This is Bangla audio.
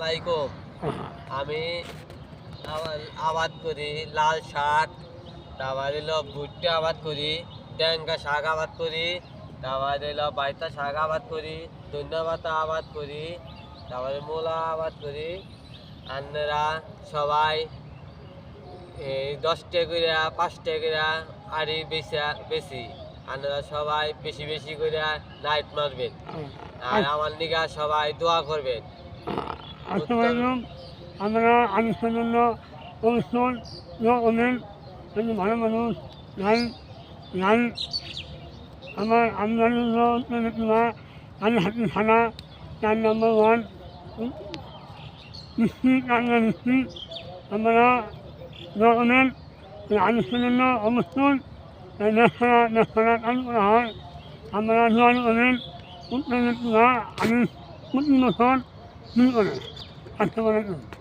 আলাইকুম। আমি আবাদ করি লাল শাক, তারপর হলো ভুট্টা আবাদ করি, ট্যাংকা শাক আবাদ করি, তারপর হলো বাইতা শাক আবাদ করি, ধনিয়া পাতা আবাদ করি, তারপরে মূলা আবাদ করি। আপনারা সবাই এই 10 টাকা করে 5 টাকা করে আড়ি বেশি আপনারা সবাই বেশি বেশি করে লাইট মারবেন আর আমার নিগা সবাই দোয়া করবেন। আসসালামাইকুম। আমরা আলোচনার জন্য অনুষ্ঠান অনেক ভালো মানুষ নাই নাই আমার আমদানি আমি হাতি থানা 4 নম্বর ওয়ার্ড মিষ্টি কান্না মিষ্টি আমরা অনেক আলোচনার জন্য অনুষ্ঠান দেশরা কাজ করা হয়। আমরা অনেক উত্তর আমি প্রতি বছর শুরু করে আসসালামাইকুম।